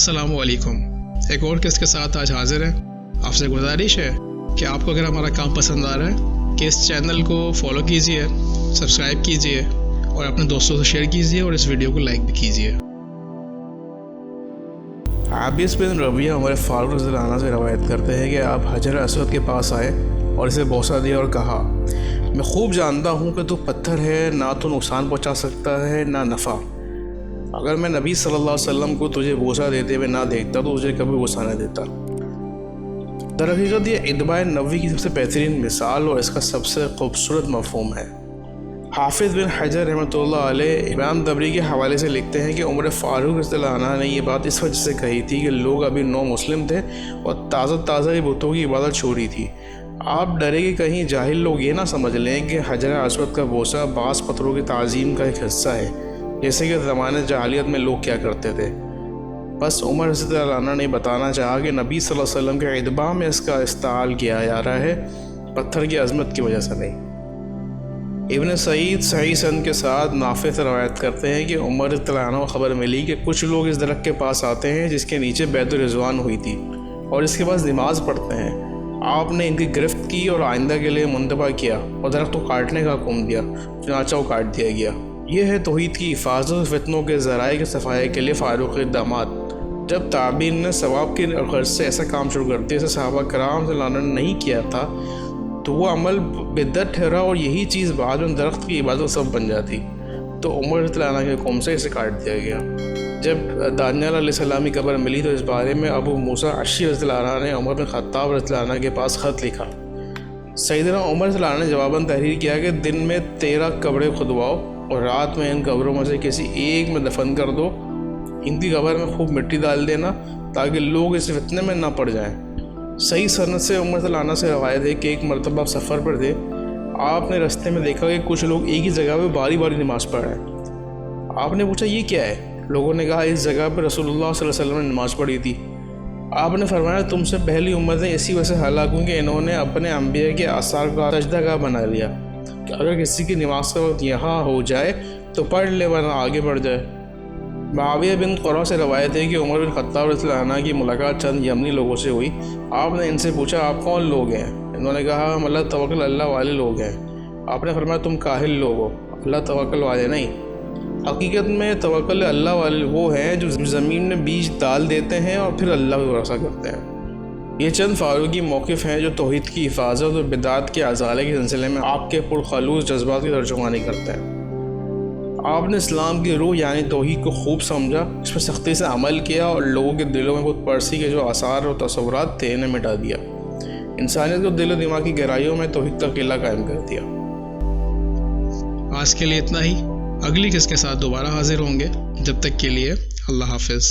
अस्सलामु अलैकुम। एक और किस के साथ आज हाजिर हैं। आपसे गुजारिश है कि आपको अगर हमारा काम पसंद आ रहा है कि इस चैनल को फॉलो कीजिए, सब्सक्राइब कीजिए और अपने दोस्तों से शेयर कीजिए और इस वीडियो को लाइक भी कीजिए। आबिस बिन रबिया हमारे फारूक रज़ियल्लाहु अन्हु से रवायत करते हैं कि आप हजर अस्वद के पास आए और इसे बोसा दिया और कहा, मैं खूब जानता हूँ कि तू पत्थर है, ना तो नुकसान पहुँचा सकता है ना नफ़ा। अगर मैं नबी सल्लल्लाहु अलैहि वसल्लम को तुझे बोसा देते हुए ना देखता तो तुझे कभी बोसा न देता। दरहकीकत ये इत्बाए नबवी की सबसे बेहतरीन मिसाल और इसका सबसे खूबसूरत मफ़हूम है। हाफिज़ बिन हजर रहमतुल्लाह अलैह इमाम तबरी के हवाले से लिखते हैं कि उमर फ़ारूक रज़ियल्लाहु अन्हु ने ये बात इस वजह से कही थी कि लोग अभी नौ मुस्लिम थे और ताज़ा ही बुतों की इबादत छोड़ी थी। आप डरे कि कहीं जाहिल लोग ये ना समझ लें कि हजर अस्वद का बोसा बाज़ पत्थरों की ताज़ीम का एक हिस्सा है, जैसे कि ज़माने जाहिलियत में लोग क्या करते थे। बस उमर रज़ियल्लाहु अन्हु ने बताना चाहा कि नबी सल्लल्लाहु अलैहि वसल्लम के इत्बा में इसका इस्तेमाल किया जा रहा है, पत्थर की अज़मत की वजह से नहीं। इब्न सईद सही सन के साथ नाफे से रवायत करते हैं कि उमर रज़ियल्लाहु अन्हु को खबर मिली कि कुछ लोग इस दरख्त के पास आते हैं जिसके नीचे बैतुर रिज़वान हुई थी और इसके पास नमाज पढ़ते हैं। आपने इनकी गिरफ्त की और आइंदा के लिए मुंतबा किया और दरख्त को काटने का हुक्म दिया, चुनांचे वो काट दिया गया। यह है तौहीद की हिफाजत और फितनों के ज़राए के सफ़ाए के लिए फ़ारूक इक़दामात। जब ताबीन ने सवाब की गर्ज से ऐसा काम शुरू कर दिया जैसे सहाबा कराम रज़ियल्लाहु अन्हुम ने नहीं किया था तो वो अमल बिद्दत ठहरा और यही चीज़ बाद में दरख्त की इबादत सब बन जाती। तो उमर रज़ियल्लाहु अन्हु के हुक्म से इसे काट दिया गया। जब दानियाल अलैहिस्सलाम की कब्र मिली तो इस बारे में अबू मूसा अशरी रज़ियल्लाहु अन्हु ने उमर बिन ख़त्ताब रज़ियल्लाहु अन्हु के पास ख़त लिखा। सैयदना उमर रज़ियल्लाहु अन्हु ने जवाबन तहरीर किया कि दिन में 13 कब्रें खुदवाओ और रात में इन कब्रों में से किसी एक में दफन कर दो। इनकी कब्र में खूब मिट्टी डाल देना ताकि लोग इस फितने में ना पड़ जाएं। सही सनद से उमर रज़ियल्लाहु अन्हु से रवायत है कि एक मरतबा सफ़र पर थे, आपने रास्ते में देखा कि कुछ लोग एक ही जगह पर बारी बारी नमाज़ पढ़ रहे हैं। आपने पूछा ये क्या है? लोगों ने कहा इस जगह पर रसूलुल्लाह सल्लल्लाहु अलैहि वसल्लम ने नमाज़ पढ़ी थी। आपने फरमाया तुमसे पहली उम्मतें इसी वजह से हलाक हुई कि इन्होंने अपने अंबिया के आसार का सजदागाह बना लिया कि अगर किसी की नमाज का वक्त यहाँ हो जाए तो पढ़ ले वरना आगे बढ़ जाए। मुआविया बिन क़ुरा से रवायत है कि उमर बिन ख़त्ताब रज़ियल्लाहु अन्हु की मुलाकात चंद यमनी लोगों से हुई। आपने इनसे पूछा आप कौन लोग हैं? इन्होंने कहा हम अल्लाह तवक्कुल अल्लाह वाले लोग हैं। आपने फरमाया तुम काहिल लोग हो, अल्लाह तवक्कुल वाले नहीं। हकीकत में तवक्कुल अल्लाह वाले वो हैं जो ज़मीन में बीज डाल देते हैं और फिर अल्लाह पर भरोसा करते हैं। ये चंद फारूकी मौक़िफ़ हैं जो तौहीद की हिफाजत और बिदात के अज़ाले के सिलसिले में आपके पुरखलूस जज्बात की तर्जुमानी करते हैं। आपने इस्लाम की रूह यानी तौहीद को खूब समझा, इस पर सख्ती से अमल किया और लोगों के दिलों में बुत परसी के जो आसार और तसव्वुरात थे इन्हें मिटा दिया। इंसानियत को दिल और दिमाग की गहराइयों में तौहीद का किला कायम कर दिया। आज के लिए इतना ही। अगली किस के साथ दोबारा हाजिर होंगे। जब तक के लिए अल्लाह हाफिज़।